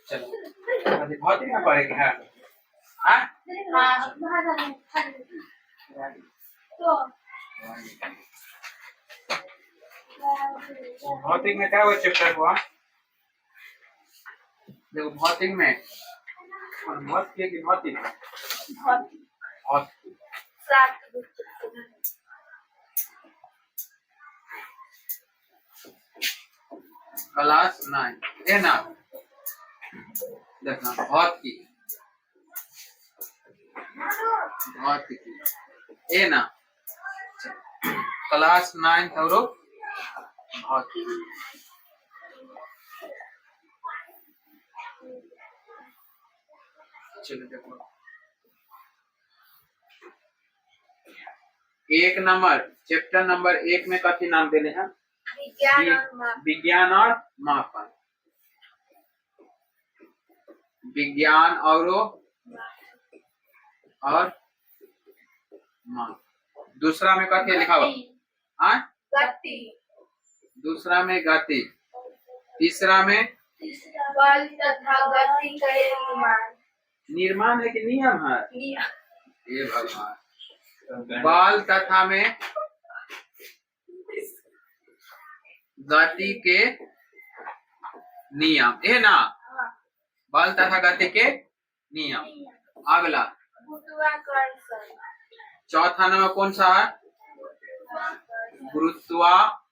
चलो अभी भौतिक में पढ़ेंगे। हाँ भौतिक में क्या वो चैप्टर हुआ? देखो भौतिक में भौतिक की भौतिक क्लास 9 ए ना देखना भौतिक ए ना क्लास 9 और भौतिक। चलो देखो एक नंबर चैप्टर नंबर 1 में कथी नाम देने हैं? विज्ञान और मापन। विज्ञान और माप। दूसरा में कथी लिखा हुआ? हाँ गति। दूसरा में गति। तीसरा में बल तथा गति का निर्माण है कि नियम है? ये भगवान बल तथा में गति के नियम है ना। बल तथा गति के नियम। अगला चौथा नंबर कौन सा है? गुरुत्वाकर्षण।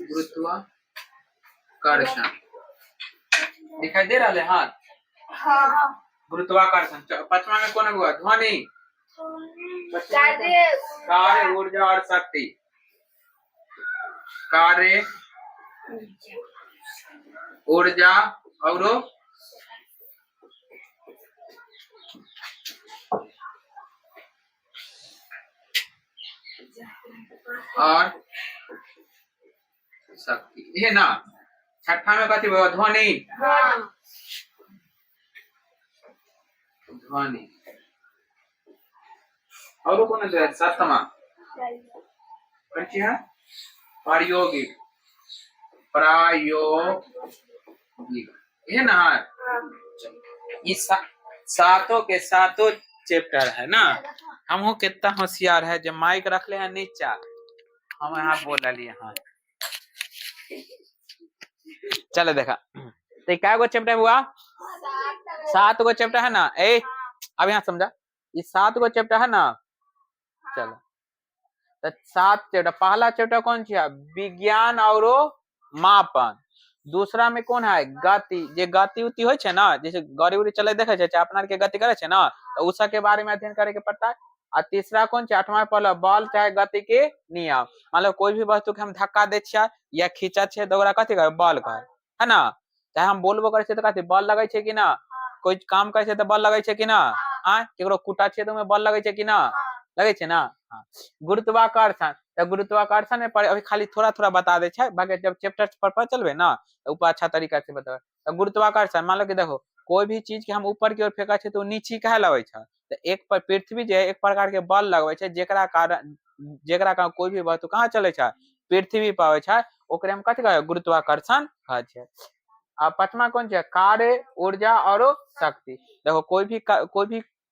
गुरुत्वाकर्षण दिखाई दे रहा है हाथ? हाँ। गुरुत्वाकर्षण। पांचवा में कौन हुआ? ध्वनि। कार्य ऊर्जा और शक्ति। कार्य ऊर्जा और शक्ति है ना। छठा में कथी हुआ? ध्वनि। ध्वनि और कौन है? सातवां कौन सी है? प्रायोगिक। है ना। इस सातों के सातों चैप्टर है ना। हम कितना होशियार है जब माइक रख ले हैं नीचा हम यहाँ बोल लिए। हाँ चलो देखा तो क्या गो चैप्टर हुआ? 7 गो चैप्टर है ना। ए अब यहाँ समझा ये 7 गो चैप्टर है ना। चलो तो 7 चैप्टर। पहला चैप्टर कौन सी है? विज्ञान और मापन। दूसरा में कौन है? गति। जे गति उति होय छे ना, जैसे गाड़ी उड़ी चले देखे छे अपना के गति करे छे ना, तो उस के बारे में अध्ययन करे के पड़ता है। और तीसरा कौन छे? 8वां पहला बल चाहे गति के नियम। मतलब कोई भी वस्तु के हम धक्का दे छिया या खींचा छे तो ओकरा कथी कहे? बल कहे है ना। चाहे हम बोलबो करे छे तो कथी बल लगे छे कि ना। कोई काम करे छे तो बल लगे छे कि ना। हां केकरो कुटा छे तो में बल लगे छे कि ना। लगे छे ना। हां गुरुत्वाकर्षण। तो गुरुत्वाकर्षण में अभी खाली थोड़ा थोड़ा बता दे छे, बाकी जब चैप्टर पर चलबे ना तो ऊपर अच्छा तरीका से बतावे। तो गुरुत्वाकर्षण मान लो कि देखो कोई भी चीज के हम ऊपर की ओर फेंका छे तो नीचे काहे लगे छे? तो एक पर पृथ्वी जे एक प्रकार के बल लगवे छे जेकरा कारण कोई भी वस्तु कहां चले छे? पृथ्वी पर आवे छे। ओकरे हम कथि कहे? गुरुत्वाकर्षण कहे छे। आ पांचवा कौन छे? कार्य ऊर्जा और शक्ति। देखो कोई भी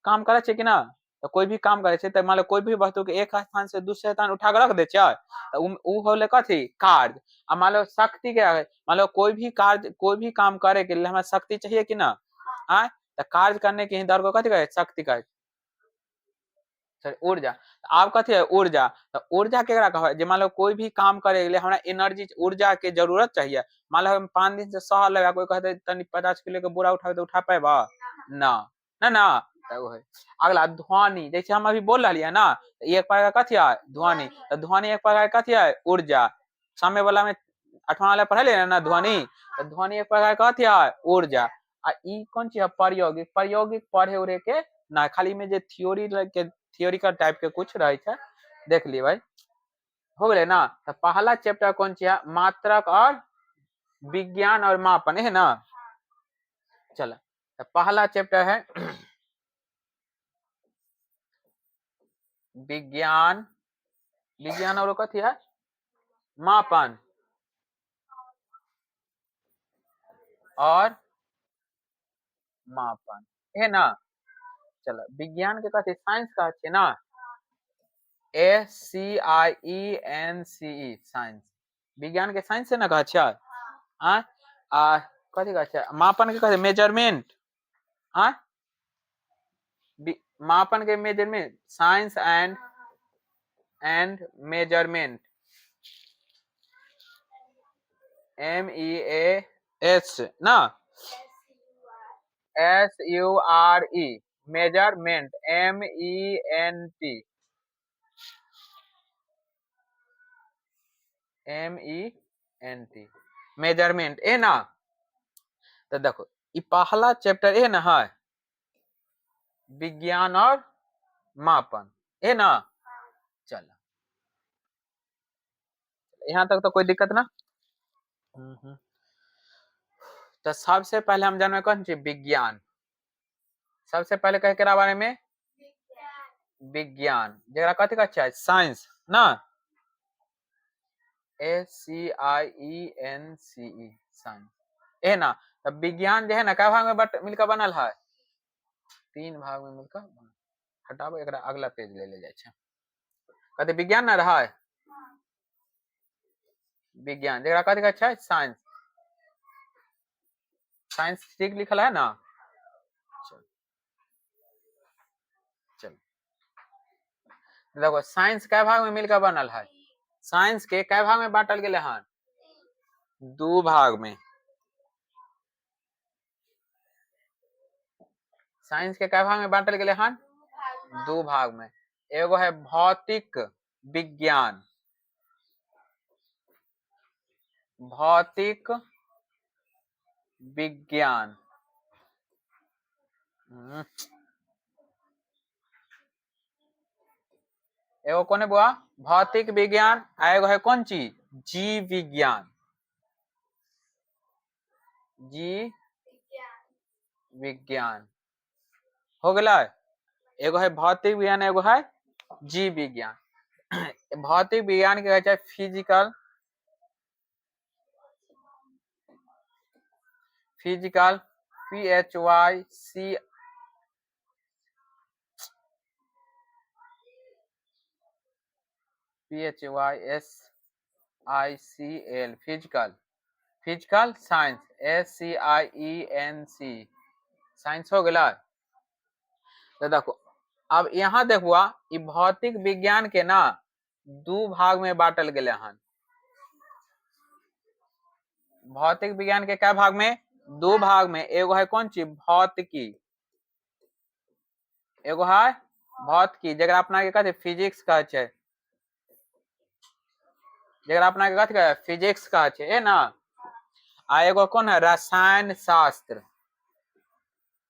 काम करे छे कि ना। तो कोई भी काम करे छे तो मान लो कोई भी वस्तु के एक स्थान से दूसरे स्थान उठा के रख दे छे तो उ होले कथी? कार्य। आ मान लो शक्ति के मान लो कोई भी काम करे के लिए हमें शक्ति चाहिए कि ना। हां तो कार्य करने के दर को कथी कहे? शक्ति कहे। सॉरी ऊर्जा। आप कथी है? ऊर्जा। तो ऊर्जा केकरा कहे? जे मान लो कोई भी काम करे के लिए हमरा एनर्जी ऊर्जा के जरूरत चाहिए। मान लो हम 5 दिन से सहल लगा कोई कहते तनी 50 किलो के बोरा उठावे तो उठा पाएबा ना ना ना। तो है अगला ध्वनि। जैसे हम अभी बोल रही है ना एक प्रकार का कथी है? ध्वनि। तो ध्वनि एक प्रकार का कथी है? ऊर्जा। सामने वाला में 8वां वाला पढ़े ले ना ध्वनि। तो ध्वनि एक प्रकार का कथी है? ऊर्जा। आ ई कौन सी है? प्रायोगिक। प्रायोगिक पढ़े उड़े के ना खाली में जे थियोरिकल टाइप के कुछ रहे छे देख लिए भाई। हो गए ना। तो पहला चैप्टर कौन सी है? मात्रक और विज्ञान और मापन है ना। चलो तो पहला चैप्टर है विज्ञान, विज्ञान और कथी है मापन और मापन है ना। चलो विज्ञान के कथी साइंस का है ना, SCIENCE साइंस, विज्ञान के साइंस से ना कहा अच्छा आ कथी कहा अच्छा मापन के कथी मेजरमेंट, हाँ मापन के measurement science and measurement MEAS ना, SURE मेजरमेंट MENT मेजरमेंट है ना। तो देखो ये पहला चैप्टर है ना है विज्ञान और मापन है ना। चलो यहाँ तक तो कोई दिक्कत ना। तो सबसे पहले हम जानवे कौन चीज विज्ञान, सबसे पहले कह के बारे में विज्ञान जरा कथी का अच्छा है साइंस ना, SCIENCE साइंस है ना। तब विज्ञान जो है ना क्या भाग में मिलकर बनल है, 3 भाग में मिलकर, हटाओ एक अगला पेज ले जाए कथी विज्ञान ना रहा है, विज्ञान जरा कथी का अच्छा है साइंस, साइंस ठीक लिखल है ना। चल देखो साइंस कै भाग में मिलकर बनल है, साइंस के कै भाग में बांटल गेले हन 2 भाग में, साइंस के कै भाग में बांटल गेले हन 2 भाग में, एगो है भौतिक विज्ञान, भौतिक विज्ञान एगो कौन है बुआ भौतिक विज्ञान, एगो है कौन चीज जीव विज्ञान, जीव विज्ञान हो गया। एगो है भौतिक विज्ञान एगो है जीव विज्ञान। भौतिक विज्ञान के कहते हैं physical, physical PHYSICL physical, physical science SCIENC science हो गया। तो देखो अब यहाँ देखो ये भौतिक विज्ञान के ना 2 भाग में बांटल गए हन, भौतिक विज्ञान के क्या भाग में 2 भाग में, एगो है कौन चीज भौतिकी, एगो है भौतिकी जरा अपना के कहते फिजिक्स कहे छे, जरा अपना के कहते फिजिक्स कहे छे है ना। आ एगो कौन है रसायन शास्त्र,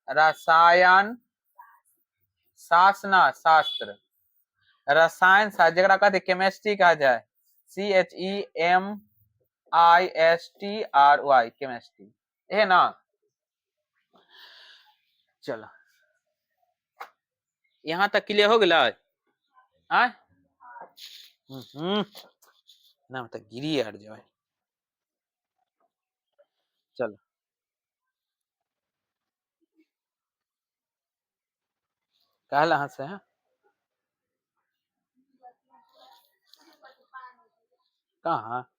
रसायन शास्त्र ना शास्त्र, रसायन शास्त्र जरा कहते केमिस्ट्री कहा जाए CHEMISTRY केमिस्ट्री है ना। चलो यहाँ तक क्लियर हो गया ना, तो गिरी हट जाए। चलो कहला हंस है कहाँ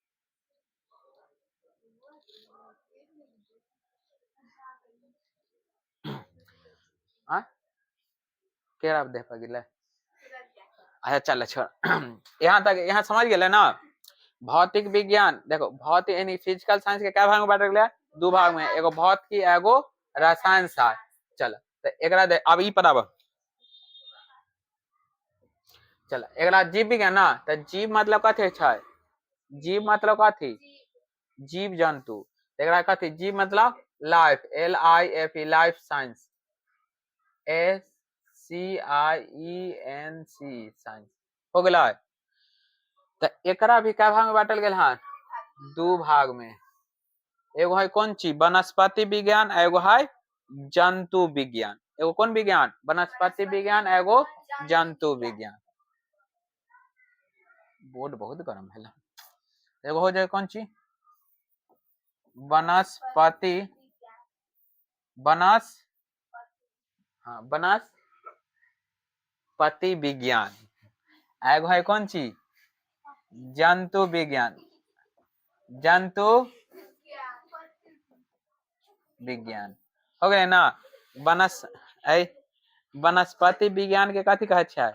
केरा दे पा अच्छा चल छोड़। यहाँ तक यहाँ समझ गए ना। भौतिक विज्ञान देखो भौतिक यानी फिजिकल साइंस के क्या भाग में बांटल गया 2 भाग में, एगो भौतिकी एगो रसायन शास्त्र। चल तो एकरा दे अब ई पढ़ाब, चल एकरा जीव विज्ञान ना, तो जीव मतलब कथी छै, जीव मतलब कथी जीव जंतु, एकरा कथी जीव मतलब life LIFE life science SCIENC science हो गया। तो एकरा भी क्या भाग में बांटल गेल हन 2 भाग में, एगो है कौन चीज वनस्पति विज्ञान, एगो है जंतु विज्ञान। एगो कौन विज्ञान? वनस्पति विज्ञान, एगो जंतु विज्ञान। बोर्ड बहुत गर्म है। एगो हो जाए कौन ची? वनस्पति, हाँ वनस्पति विज्ञान। एगो है कौन ची? जंतु विज्ञान, जंतु विज्ञान। हो गए ना? वनस्पति विज्ञान के कथी कहै छै?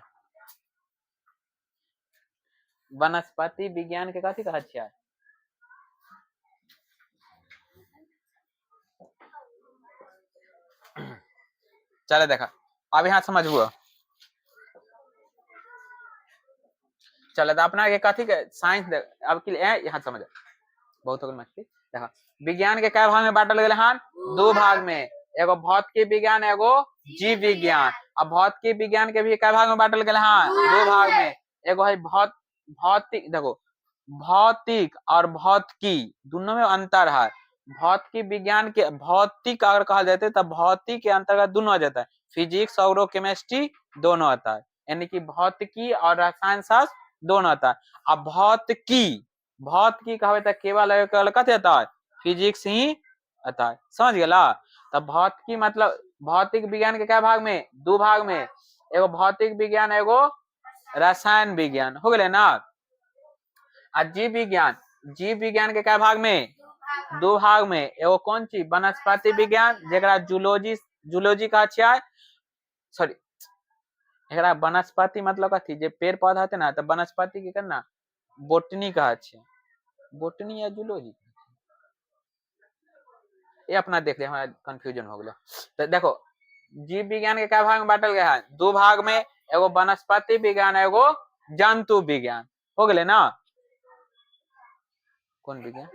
वनस्पति विज्ञान के कथी कहै छै? चले देखा, अब यहाँ समझबू। चले तो अपना के कथी के साइंस अब यहाँ समझ बहुत हो मस्ती। देखा, विज्ञान के कई भाग में बांटल गए हैं? दो भाग में। एगो भौतिकी विज्ञान, एगो जीव विज्ञान। अब भौतिकी विज्ञान के भी कई भाग में बांटल गए हैं? दो भाग में। एगो है भौतिक, देखो भौतिक और भौतिकी दोनों में अंतर है। भौतिकी विज्ञान के भौतिक अगर कहा जाता है तो भौतिक के अंतर्गत दोनों आ जाता है, फिजिक्स और केमिस्ट्री दोनों आता है, यानी कि भौतिकी और रसायन शास्त्र दोनों आता है। अब भौतिकी कहे तो केवल कथी आता है? फिजिक्स ही आता है। समझ गया? तब भौतिकी मतलब भौतिक विज्ञान के क्या भाग में? दो भाग में। एगो भौतिक विज्ञान, एगो रसायन विज्ञान। हो गए ना? जीव विज्ञान के क्या भाग में? दो भाग में। एगो कौन चीज? वनस्पति विज्ञान, जरा जूलॉजी का अच्छा है, सॉरी एकरा वनस्पति मतलब कथी? जे पेड़ पौधा होते ना, तो वनस्पति के करना बोटनी का अच्छे, बोटनी या जूलॉजी, ये अपना देख ले, हमारा कंफ्यूजन हो गया। तो देखो, जीव विज्ञान के क्या भाग में बांटल गया है? दो भाग में। एगो वनस्पति विज्ञान, एगो जंतु विज्ञान। हो गए ना? कौन विज्ञान?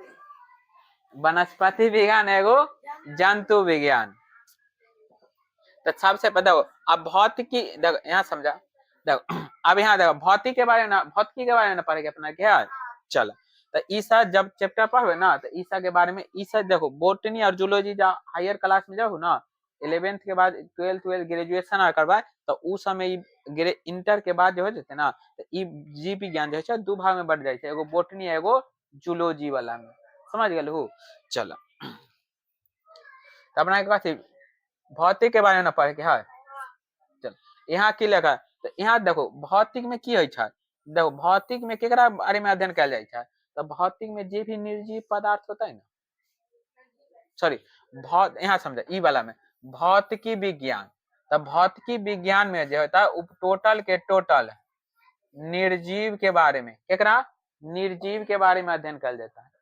वनस्पति विज्ञान, एगो जंतु विज्ञान। तो सबसे देखो, अब भौतिकी देखो यहाँ समझा। देखो अब यहाँ देखो भौतिकी के बारे में ना पढ़ेगा अपना क्या? चलो, तो ईसा जब चैप्टर पढ़े ना, तो ईसा के बारे में, ईसा देखो बोटनी और जूलॉजी जब हायर क्लास में जाओ ना, 11th के बाद 12th ग्रेजुएशन करवाए, तो उस समय इंटर के बाद जो होते ना, तो जीव विज्ञान जो है दो भाग में बढ़ जाए, एगो बोटनी, एगो जूलॉजी वाला में। समझ गए? चलो, तो अपना कथी भौतिक के बारे में ना पढ़े के है। चल, यहाँ की लगा, तो यहाँ देखो भौतिक में की होय छै? देखो भौतिक में केकरा बारे में अध्ययन कयल जाय छै? तो भौतिक में जे भी निर्जीव पदार्थ होता है ना, सॉरी यहाँ समझा, ई वाला में भौतिकी विज्ञान। तो भौतिकी विज्ञान में जो होता है टोटल के टोटल निर्जीव के बारे में, केकरा? निर्जीव के बारे में अध्ययन कयल जाता है।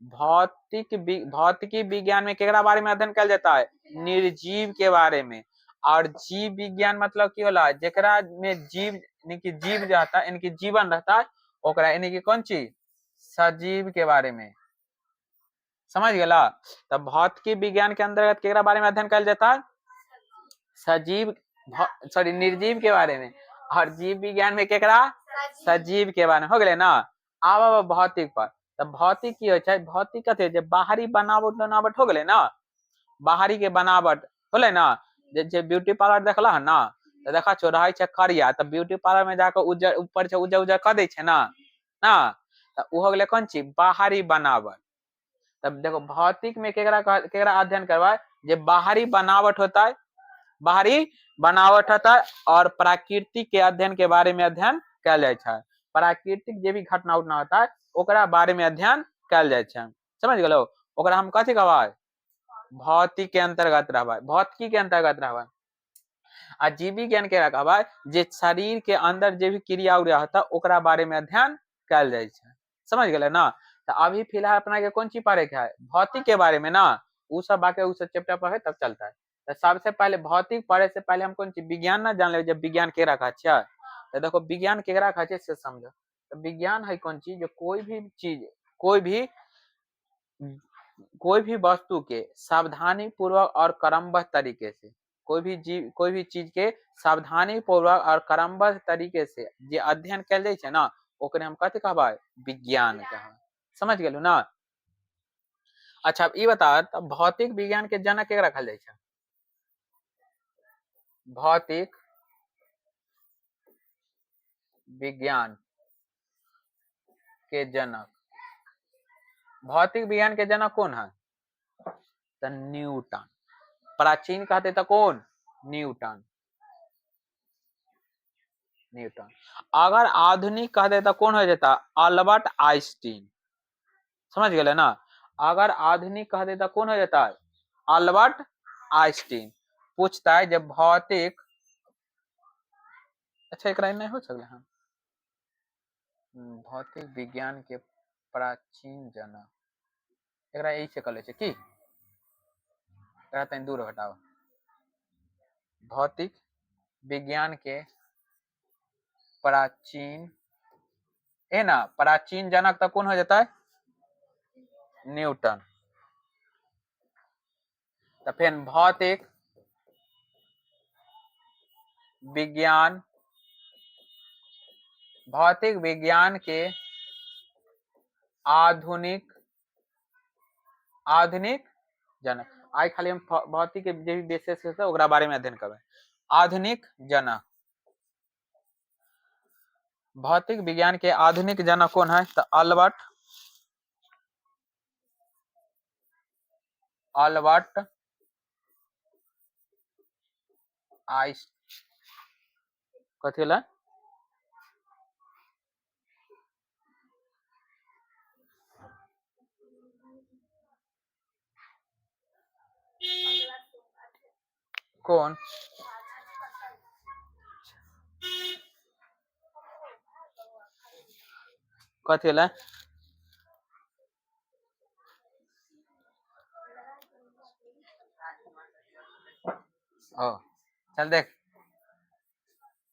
भौतिकी विज्ञान में केकरा बारे में अध्ययन कयल जाता है? निर्जीव के बारे में। और जीव विज्ञान मतलब की होला? जेकरा में जीव यानी कि जीव रहता है, यानी कि जीवन रहता है, ओकरा यानी कि कौन चीज? सजीव के बारे में। समझ गया? तब भौतिकी विज्ञान के अंतर्गत केकरा बारे में अध्ययन कयल जाता है? सजीव, सॉरी निर्जीव के बारे में। और जीव विज्ञान में केकरा? सजीव के बारे में। हो गए ना? अब भौतिक पर, तब भौतिक की होय छै? भौतिक कथी? जे बाहरी बनावट हो गए ना, बाहरी के बनावट होले ना, जे ब्यूटी पार्लर देखला है ना, तो देखा छो रहे छै करिया, तब ब्यूटी पार्लर में जाकर उज्जर ऊपर से उज्जर कर दे छै ना, तो उ हो गए कौन चीज? बाहरी बनावट। तब देखो भौतिक में केकरा अध्ययन करवाए? जे बाहरी बनावट होता है, बाहरी बनावट होता है, और प्राकृतिक के अध्ययन के बारे में अध्ययन कयल जाय छै। प्राकृतिक जे भी घटना उठना होता है ओकरा बारे में अध्ययन कयल जाय छै। समझ गेलो? ओकरा हम कथी कहबै? भौतिक के अंतर्गत रहबै, भौतिकी के अंतर्गत रहबै। आ जीव विज्ञान के कहबै? जे शरीर के अंदर जे भी क्रिया उरिया होता है ओकरा बारे में अध्ययन कयल जाय छै। समझ गेले ना? तो अभी फिलहाल अपना के कौन चीज पढ़े के है? भौतिक के बारे में ना, उ सब बाकी उ सब चैप्टर पढ़े तब चलता है। तो सबसे पहले भौतिक पढ़े से पहले हम कौन चीज विज्ञान ना जान ले, जब विज्ञान केकरा कहै छै? तो देखो विज्ञान केकरा कहै छै से समझो। तो विज्ञान है कौन चीज? जो कोई भी चीज, कोई भी वस्तु के सावधानी पूर्वक और क्रमबद्ध तरीके से, कोई भी चीज के सावधानी पूर्वक और क्रमबद्ध तरीके से जे अध्ययन कयल जाय छै ना, ओकरे हम कथी कहबै? विज्ञान कहबै। समझ गेलू ना? अच्छा, अब ई बता, तब भौतिक विज्ञान के जनक केकरा कहल जाय छै? भौतिक विज्ञान के जनक, भौतिक विज्ञान के जनक कौन है? तो न्यूटन। प्राचीन कहते तो कौन? न्यूटन। न्यूटन। अगर आधुनिक कहते तो कौन हो जाता? Albert Einstein. समझ गए ना? अगर आधुनिक कहते तो कौन हो जाता है? Albert Einstein. पूछता है जब भौतिक, अच्छा एक नहीं हो सकता। हाँ, भौतिक विज्ञान के प्राचीन जनक, एकरा यही से कर ले की तनी दूर हटाओ। भौतिक विज्ञान के प्राचीन है ना, प्राचीन जनक तो कौन हो जाता है? न्यूटन। तो फिर भौतिक विज्ञान, भौतिक विज्ञान के आधुनिक, आधुनिक जनक। आई खाली हम भौतिक के जे भी बेसिस है ओकरा बारे में अध्ययन करबे। आधुनिक जनक, भौतिक विज्ञान के आधुनिक जनक कौन है? तो अल्बर्ट, अल्बर्ट आइंस्टीन। कथी होला? कौन? कथी होला? ओ चल देख,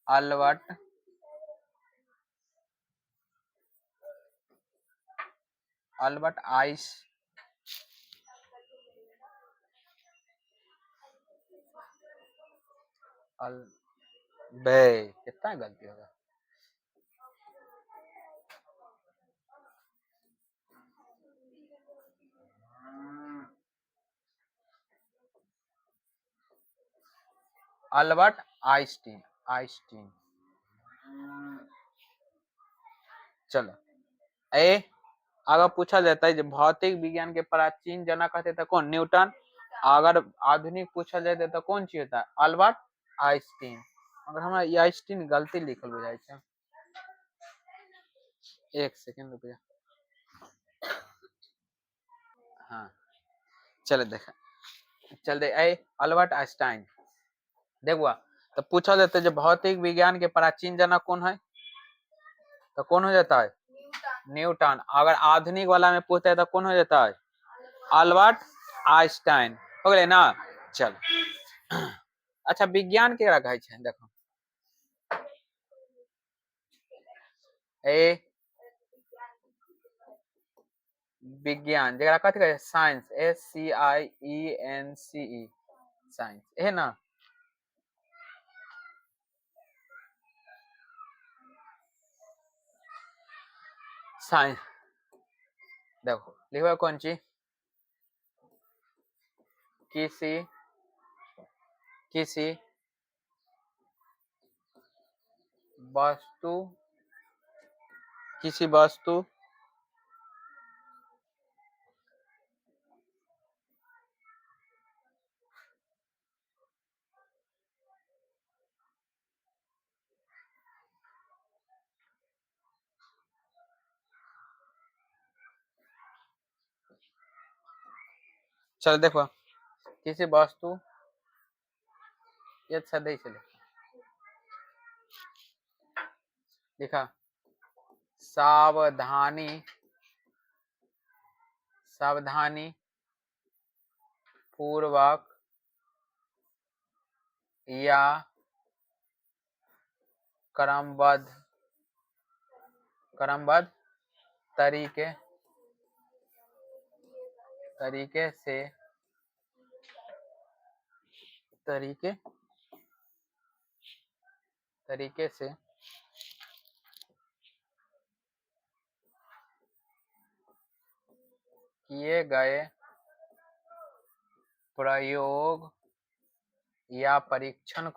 अल्बर्ट अल्बर्ट आइंस बे कितना गलती होगा। Albert Einstein, Einstein. चलो ए, अगर पूछा जाता है भौतिक विज्ञान के प्राचीन जनक कहते तो कौन? न्यूटन। अगर आधुनिक पूछा जाए तो कौन चीज होता है? Albert Einstein. अगर हमारा ये आइंस्टीन गलती लिखल बुझाई है। एक सेकंड रुपया। हाँ चलो देखा, चल दे ए अल्बर्ट आइंस्टाइन। देखुआ तो पूछा जाता है भौतिक विज्ञान के प्राचीन जनक कौन है? तो कौन हो जाता है? न्यूटन। अगर आधुनिक वाला में पूछता है तो कौन हो जाता है? Albert Einstein. हो गए ना? चल अच्छा विज्ञान के कहै छै देखो, ए विज्ञान जरा कथी कहै? साइंस, SCIENCE, साइंस है ना। साइंस देखो लिखो कौन चीज? किसी किसी वस्तु, किसी वस्तु चलो देखो किसी वस्तु ये सदै चले लिखा सावधानी, सावधानी पूर्वक या क्रमबद्ध, क्रमबद्ध तरीके तरीके से, तरीके तरीके से किए गए प्रयोग या परीक्षण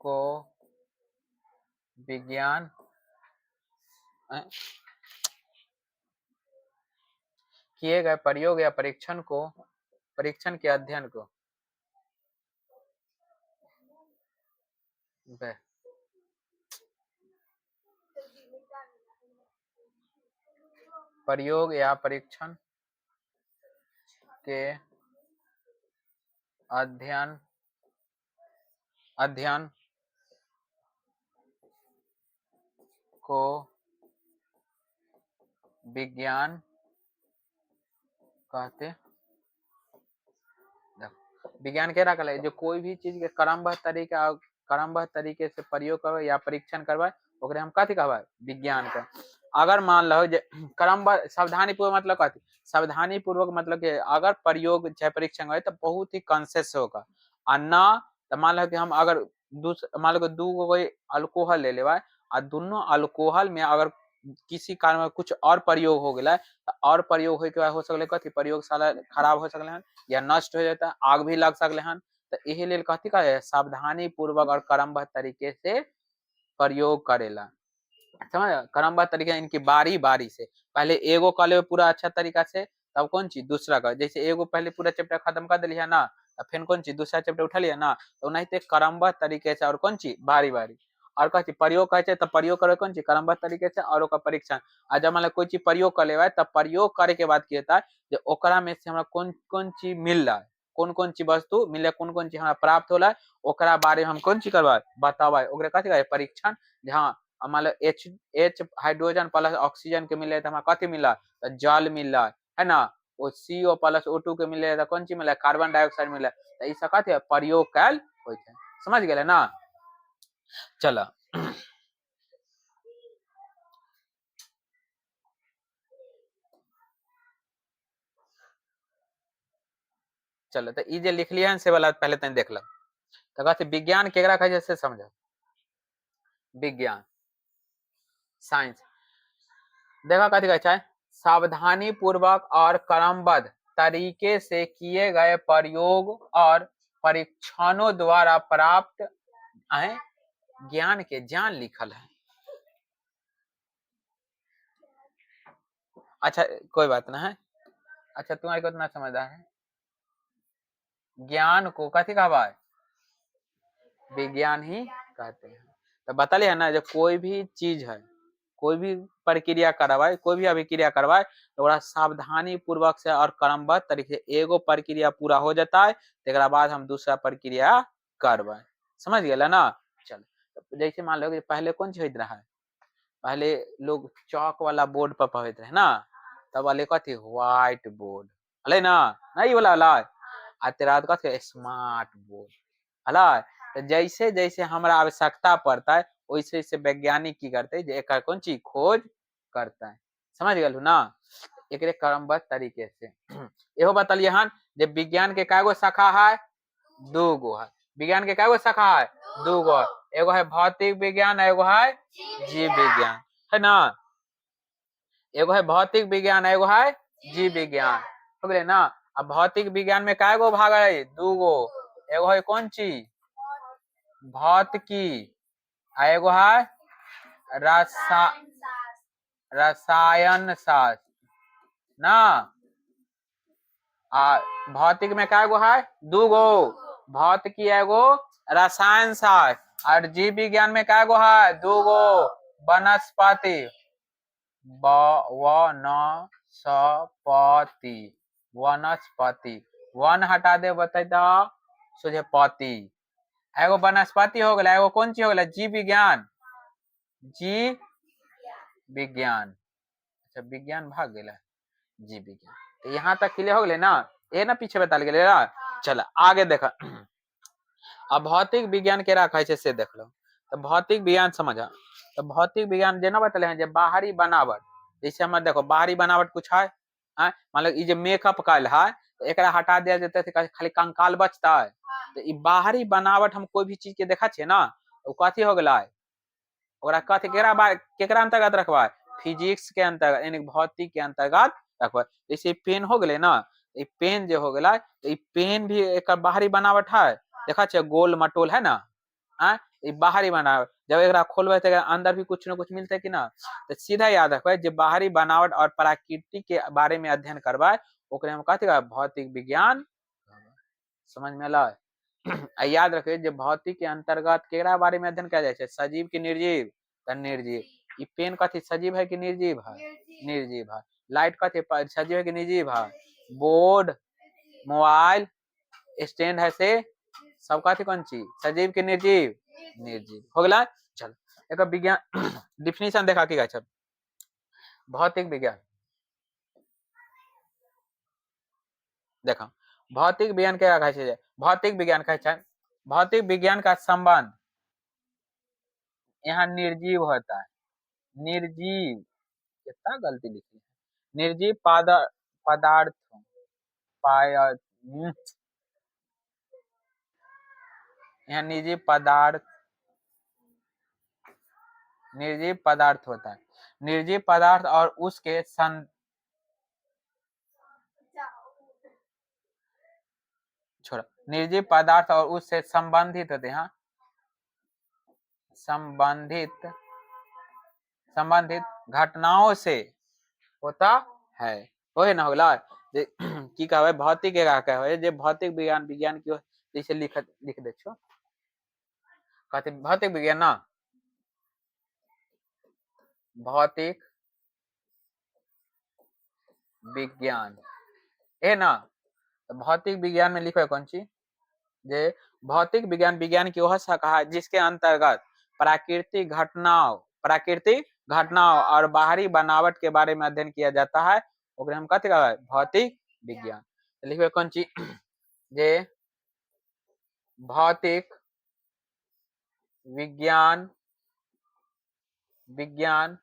को विज्ञान किए गए प्रयोग या परीक्षण के अध्ययन को प्रयोग या परीक्षण के अध्ययन को विज्ञान कहते। विज्ञान कह रहा है जो कोई भी चीज के क्रमबद्ध तरीके से प्रयोग करवाए या परीक्षण करवाए ओकरे हम कथी कहवाए विज्ञान का। अगर मान लो जे क्रमबद्ध सावधानी पूर्वक मतलब कथी सावधानी पूर्वक मतलब कि अगर प्रयोग चाहे परीक्षण हो तो बहुत ही कॉन्शियस होगा और ना तो मान लो कि हम अगर मान लो दू गो कोई अल्कोहल ले लेवा और दोनों अल्कोहल में अगर किसी कारण में कुछ और प्रयोग हो गया तो और प्रयोग हो सकले कथी प्रयोगशाला खराब हो सकले हैं या नष्ट हो जाता है आग भी लग सकले हैं तो यही लेल कथी का सावधानी पूर्वक और क्रमबद्ध तरीके से प्रयोग करेला समझ क्रमबद्ध तरीके इनकी बारी बारी से पहले एगो कर ले पूरा अच्छा तरीका से तब कौन चीज दूसरा का जैसे एगो पहले पूरा चैप्टर खत्म कर दिलिया ना फिर कौन चीज दूसरा चैप्टर उठा लिया ना तो नहीं क्रमबद्ध तरीके से और कौन चीज बारी बारी और कह प्रयोग करे तो प्रयोग करे कौन चीज क्रमबद्ध तरीके से और परीक्षण आ जब मतलब कोई चीज प्रयोग कर ले तब प्रयोग करे के बाद की होता है जो ओकरा में से हमरा कौन कौन चीज मिल रहा है कौन चीज वस्तु मिले कौन चीज हमरा प्राप्त होला ओकरा बारे में हम कौन चीज करवा बतावा ओकरा कथी कहे परीक्षण जहाँ मान लो H हाइड्रोजन प्लस ऑक्सीजन के मिले तो हमारा कथी मिला तो जल मिला है ना वो CO प्लस O2 के मिले तो कौन चीज मिला कार्बन डाइऑक्साइड मिला तो ई सब कथी प्रयोग कैल होते समझ गए ना। चलो चलो तो ई जे लिख लिया से वाला पहले तनी देख लो तो कहते विज्ञान केकरा कहे से समझो विज्ञान साइंस देखा कथी कहे सावधानी पूर्वक और क्रमबद्ध तरीके से किए गए प्रयोग और परीक्षणों द्वारा प्राप्त ज्ञान के ज्ञान लिखल है। अच्छा कोई बात ना है अच्छा तुम्हारे को इतना समझदार है ज्ञान को कथी कहवा है विज्ञान ही कहते हैं तो बता लिया ना जो कोई भी चीज है कोई भी प्रक्रिया करवाए कोई भी अभिक्रिया करवाए तो सावधानी पूर्वक से और क्रमबद्ध तरीके से एगो प्रक्रिया पूरा हो जाता है तो बाद हम दूसरा प्रक्रिया करवाए समझ गए ना। चलो जैसे मान लो पहले कौन चीज रहा है पहले लोग चौक वाला बोर्ड पर पढ़ते रहे ना तब वाले कथी व्हाइट बोर्ड अले ना नहीं वाला आ तेरा कथी स्मार्ट बोर्ड अला तो जैसे जैसे हमारा आवश्यकता पड़ता है वैसे वैसे वैज्ञानिक की करते हैं एक कौन चीज खोज करता है समझ गए ना एक क्रमबद्ध तरीके से एहो बतलिए हन जब विज्ञान के कागो शाखा है दो गो है विज्ञान के कागो शाखा है दो गो एगो है भौतिक विज्ञान एगो है जीव विज्ञान है ना एगो है भौतिक विज्ञान एगो है जीव विज्ञान हो गए ना अब भौतिक विज्ञान में कागो भाग है दो गो एगो है कौन चीज भौतिकी एगो है रसायन शास्त्र ना भौतिक में क्या गो है दू गो भौतिकी एगो रसायन शास्त्र और जीव विज्ञान में क्या गो है दू गो वनस्पति वनस्पति वन हटा दे बता सोझे पति एगो वनस्पति हो गया एगो कौन चीज हो गया जीव विज्ञान अच्छा विज्ञान भाग गया जीव विज्ञान तो यहाँ तक क्लियर हो गए ना ये ना पीछे बता गए ना। चल आगे देखा अब भौतिक विज्ञान के रखा है से देख लो तो भौतिक विज्ञान समझा तो भौतिक विज्ञान जेना बतले हैं जब बाहरी बनावट जैसे हम देखो बाहरी बनावट कुछ है मतलब ये जो मेकअप कल है एक हटा दिया जाता है खाली कंकाल बचता है तो ये बाहरी बनावट हम कोई भी चीज के देखा छे ना तो कथी हो गया ओकरा कथी केकरा अंतर्गत रखवा फिजिक्स के अंतर्गत यानी भौतिक के अंतर्गत जैसे पेन हो गए ना, पेन जो हो गला, तो पेन भी एक बाहरी बनावट है, देखा छे गोल मटोल है ना, बाहरी बनावट, जब एक खोलबे तो अंदर भी कुछ न कुछ मिलते कि ना, तो सीधा याद रखबे जो बाहरी बनावट और प्रकृति के बारे में अध्ययन करबे ओकरे हम कहते हैं भौतिक विज्ञान। समझ में आला? याद रखे जो भौतिक के अंतर्गत केकरा बारे में अध्ययन किया जाए छे, सजीव की निर्जीव, तो निर्जीव। ई पेन कथी सजीव है कि निर्जीव है? निर्जीव है। लाइट कथी सजीव है कि निर्जीव है? बोर्ड, मोबाइल, स्टैंड है से सब कथी कौन चीज सजीव की निर्जीव? निर्जीव हो गया। चल एक विज्ञान डिफिनीशन देखा की गाय भौतिक विज्ञान, देखा भौतिक विज्ञान क्या कहे छे, भौतिक विज्ञान कहे छे भौतिक विज्ञान का संबंध यहाँ निर्जीव होता है, निर्जीव, कितना गलती लिखी है, निर्जीव पदार्थ पाया, यहाँ निर्जीव पदार्थ होता है, निर्जीव पदार्थ और उसके छोड़ा, निर्जीव पदार्थ और उससे संबंधित होते हैं, संबंधित घटनाओं से होता है। होए ना होगला की कहबे भौतिक के का कहबे जे भौतिक विज्ञान, विज्ञान की जैसे लिख दे छो, कहते भौतिक विज्ञान ना, भौतिक विज्ञान है ना, तो भौतिक विज्ञान में लिखो कौन सी, जे भौतिक विज्ञान, विज्ञान की वह शाखा है जिसके अंतर्गत प्राकृतिक घटनाओं और बाहरी बनावट के बारे में अध्ययन किया जाता है, ओकरे हम कहते हैं भौतिक विज्ञान। लिखबे कौन ची, जे भौतिक विज्ञान, विज्ञान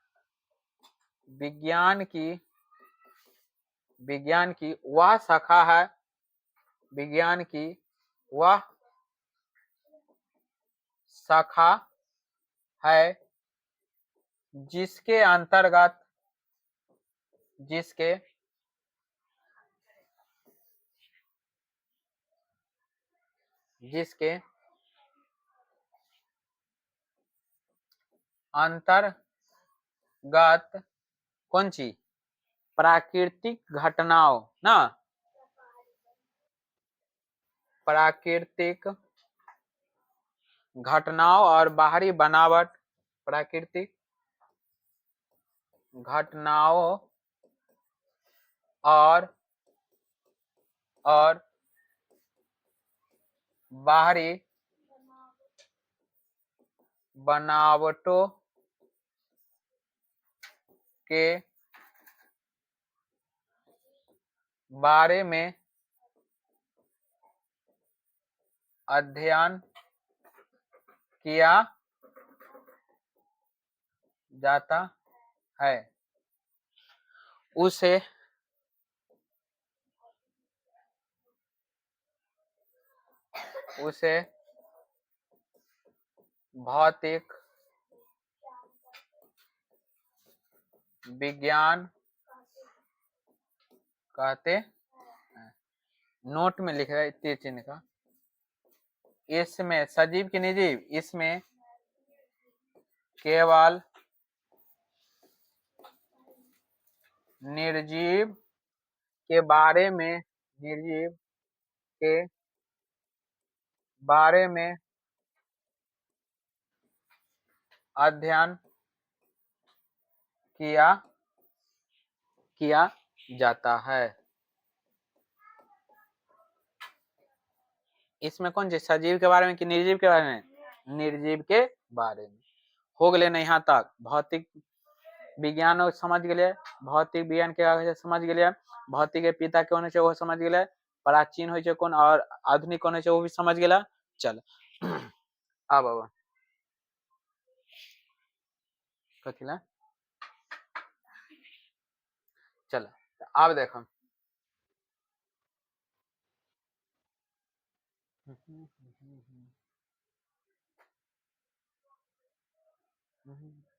विज्ञान की वह शाखा है, विज्ञान की वह शाखा है जिसके अंतर्गत जिसके अंतर्गत कौन सी प्राकृतिक घटनाओं ना, प्राकृतिक घटनाओं और बाहरी बनावट, प्राकृतिक घटनाओं और बाहरी बनावटों के बारे में अध्ययन किया जाता है, उसे भौतिक विज्ञान कहते हैं। नोट में लिख रहा है तीर चिन्ह का, इसमें सजीव की निर्जीव, इसमें केवल निर्जीव के बारे में, निर्जीव के बारे में अध्ययन किया जाता है। इसमें कौन सी सजीव के बारे में कि निर्जीव के बारे में? निर्जीव के बारे में। हो गए ना यहाँ तक भौतिक विज्ञान समझ गए, भौतिक विज्ञान के समझ गए, भौतिक के पिता कौन है वो समझ गए, प्राचीन हो कौन और आधुनिक कौन है वो भी समझ गया। चल अब कथिला चल अब देखो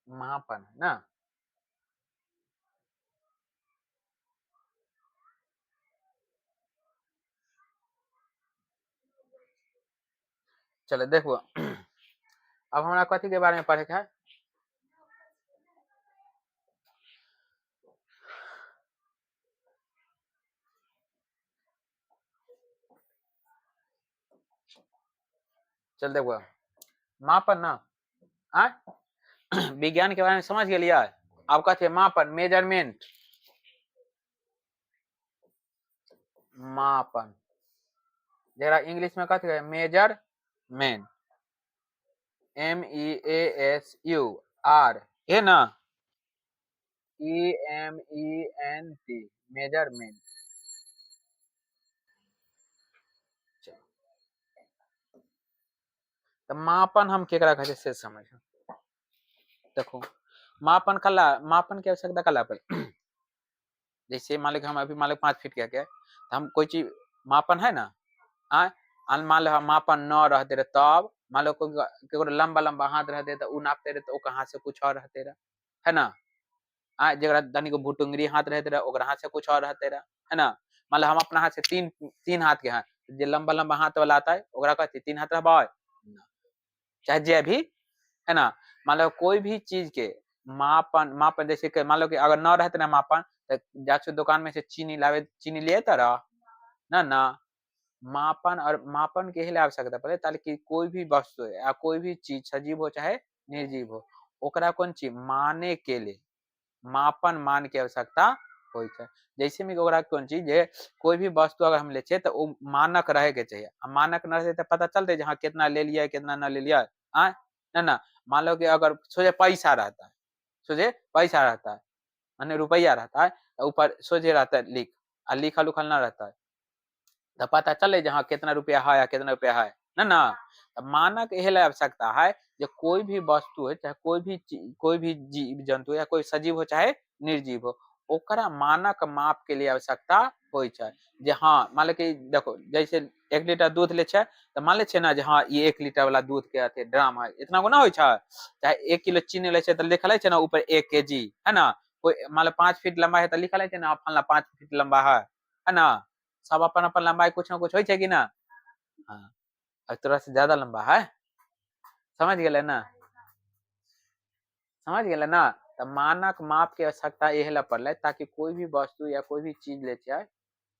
मापन है ना, चलो देखो अब हमारा कथी के बारे में पढ़े है, चल देखो मापन ना आ विज्ञान के बारे में समझ गया। अब कहते मापन मेजरमेंट, मापन जरा इंग्लिश में कहते हैं मेजरमेंट, MEASUR है ना, EMENT मेजरमेंट। तो मापन हम केकरा कहते से समझ देखो, मापन कला, मापन की आवश्यकता कला पर जैसे मान लो हम अभी मान लो 5 फीट क्या क्या तो हम कोई चीज मापन है ना, मान लो मापन न रहते रहे तब मान लो कोई लंबा लंबा हाथ रहते तो उ नापते रहे तो हाथ से कुछ और रहते रहे है ना, जरा तनी को भुटुंगरी हाथ रहते रहे ओकरा हाथ से कुछ और रहते रहे है ना। मान लो हम अपना हाथ से तीन तीन हाथ के हाथ जो लंबा लंबा हाथ वाला आता है ओकरा कहते तीन हाथ रहबा चाहे जे भी है ना। मान लो कोई भी चीज के मापन, मापन जैसे मान लो कि अगर न रहते ना मापन तो जाके दुकान में से चीनी लावे, चीनी लिए तरह ना ना। मापन और मापन के लिए आवश्यकता पड़े ताकि कोई भी वस्तु या कोई भी चीज सजीव हो चाहे निर्जीव हो ओकरा कौन चीज माने के लिए मापन मान के आवश्यकता होई है। जैसे में ओकरा कौन चीज जे कोई भी वस्तु अगर हम ले छे तो वो मानक रहे के चाहिए, मानक न रहे तो पता चलते जहाँ कितना ले लिया कितना न ले लिया ना ना। मान लो कि अगर सोचे पैसा रहता है, सोचे पैसा रहता है माने रुपया रहता है तो ऊपर सोचे रहता है लिख और लिखल उखल ना रहता है तो पता चले जहाँ कितना रुपया है या कितना रुपया है ना ना। मानक यह आवश्यकता है जो कोई भी वस्तु है चाहे कोई भी जीव जंतु या कोई सजीव हो चाहे निर्जीव हो ओकरा मानक माप के लिए आवश्यकता होई छै। जे हाँ मान लो कि देखो जैसे 1 लीटर दूध ले छे तो मान ले छे ना जे हाँ ये 1 लीटर वाला दूध के अथी ड्राम है इतना को ना होई छै। चाहे 1 किलो चीनी ले छे तो लिखल है ना ऊपर 1 kg है ना। कोई मान लो 5 फीट लंबा है तो लिखल है ना फलना 5 फीट लंबा है ना। सब अपन अपन लंबाई कुछ ना कुछ हो कि ना। हाँ और तोरा से ज्यादा लंबा है, समझ गए ना, समझ गए ना। तो मानक माप के आवश्यकता यह ला पड़े ताकि कोई भी वस्तु या कोई भी चीज ले चाहे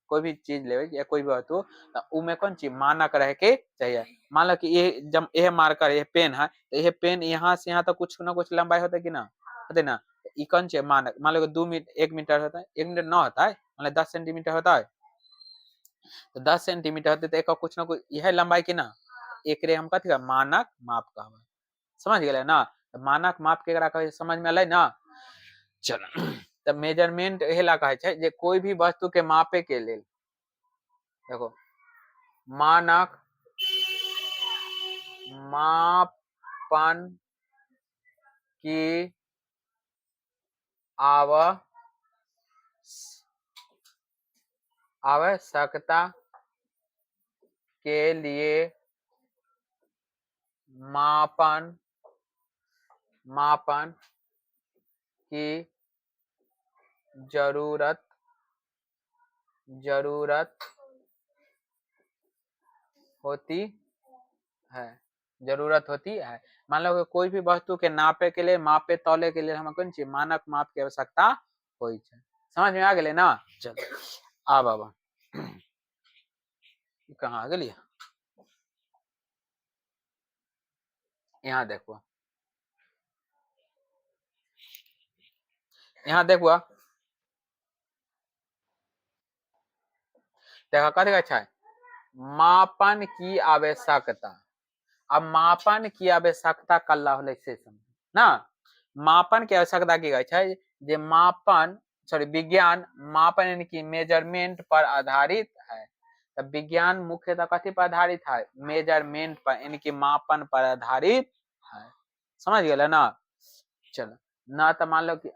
कोई भी चीज ले या कोई भी वस्तु उमें कौन चीज मानक रहे के चाहिए। मान लो कि ये जब यह मार्कर ये पेन है तो यह पेन यहाँ से यहाँ तक कुछ ना कुछ लंबाई होता है कि ना, होते ना। ये कौन चाहिए मानक, मान लो 1 मीटर होता है, 1 मीटर ना होता है मान लो 10 सेंटीमीटर होता है तो 10 सेंटीमीटर होते तो एक कुछ ना कुछ यह लंबाई की ना एक रे हम कथी मानक माप का समझ गए ना। तो मानक माप के समझ में अल ना। चलो तो मेजरमेंट एला कहे छै जे कोई भी वस्तु के मापे के लेल देखो मानक मापन की आवश्यकता के लिए मापन मापन की जरूरत होती है, जरूरत होती है। मान लो कोई भी वस्तु के नापे के लिए मापे तौले के लिए हम कौन चाहिए मानक माप की आवश्यकता होई छै। समझ में आ गए ना। चलो अब कहाँ आ गए यहाँ देखो, यहाँ देखो देखा कथी अच्छा है मापन की आवश्यकता। अब मापन की आवश्यकता कल्ला होले से समझ ना। मापन के आवश्यकता की छै जे मापन सॉरी विज्ञान मापन यानी कि मेजरमेंट पर आधारित है। तो विज्ञान मुख्यतः कथी पर आधारित है मेजरमेंट पर यानी कि मापन पर आधारित है। समझ गए ना। चलो ना तो मान लो कि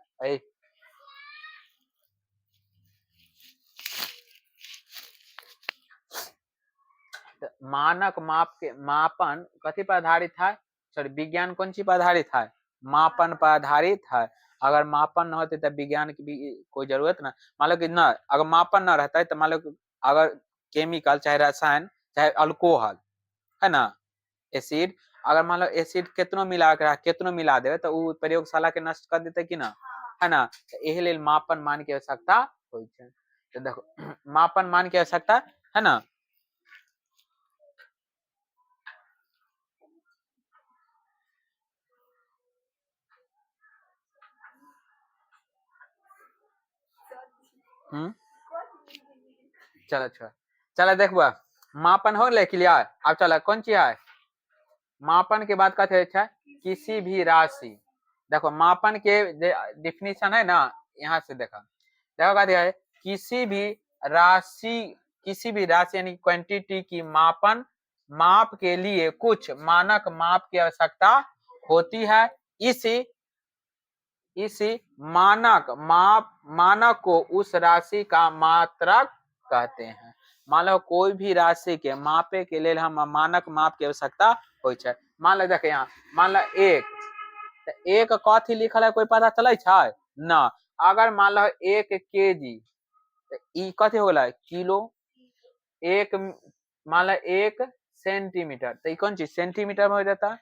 मानक माप के मापन कथी पर आधारित है सॉरी विज्ञान कौन चीज पर आधारित है मापन पर आधारित है। अगर मापन न होते तो विज्ञान की भी कोई जरूरत ना। मान लो कि ना अगर मापन न रहता है तो मान लो अगर केमिकल चाहे रसायन चाहे अल्कोहल है ना एसिड अगर मान लो एसिड कितनो मिला के कितनो मिला देवे तो उ प्रयोगशाला के नष्ट कर देते कि ना, है ना। एहि लेल मापन मान की आवश्यकता होय छै। तो देखो मापन मान की आवश्यकता है ना। चलो अच्छा चलो देखबो मापन हो गए क्लियर। अब चलो कौन चीज है मापन के बाद कहते हैं किसी भी राशि। देखो मापन के डिफिनीशन है ना यहाँ से देखो देखो कहते हैं किसी भी राशि यानी क्वांटिटी की माप के लिए कुछ मानक माप की आवश्यकता होती है। इसी मानक को उस राशि का मात्रक कहते हैं। मान लो कोई भी राशि के मापे के लिए हम मानक माप की आवश्यकता होय छै। मान लो देखे यहाँ मान लो एक कथी लिखल है कोई पता चले छै ना। अगर मान लो 1 केजी तो ई कथी हो गया किलो। एक मान लो 1 सेंटीमीटर तो कौन चीज सेंटीमीटर में हो जाता।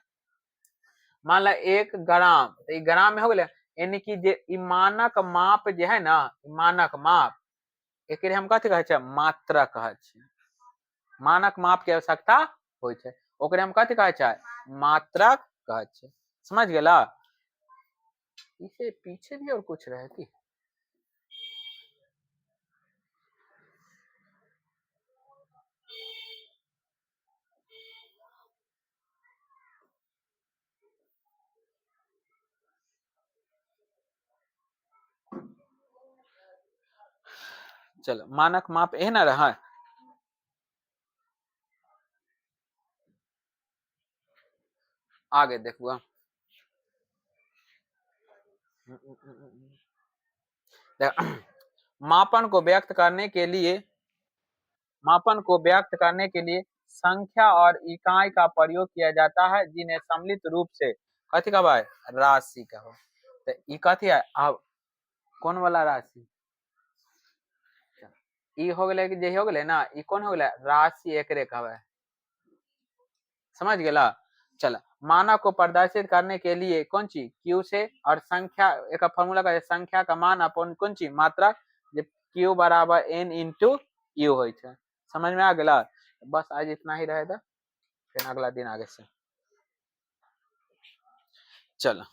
मान लो 1 ग्राम तो ग्राम में हो गया। यानी कि जे मानक माप जे है ना मानक माप एक हम कथी कहे छै मात्रक कहे छै। मानक माप के आवश्यकता होय छै ओकरे हम कथी कहे छै मात्रक कहे छै। समझ गेला। इसे पीछे भी और कुछ रहे की चलो मानक माप ए ना रहा। आगे देखो मापन को व्यक्त करने के लिए संख्या और इकाई का प्रयोग किया जाता है जिन्हें सम्मिलित रूप से कथी कहबा राशि कहो। तो ई कथी है अब कौन वाला राशि ई हो गए कि जे हो गए ना ई कौन हो गए राशि एकरे कहबा। समझ गेला। चला मानक को प्रदर्शित करने के लिए कौन चीज क्यू से और संख्या एक फॉर्मूला का संख्या का मान अपन कौन चीज मात्रा जब क्यू बराबर एन इंटू यू हो। समझ में आ गया। बस आज इतना ही रहेगा फिर अगला दिन आगे से। चलो।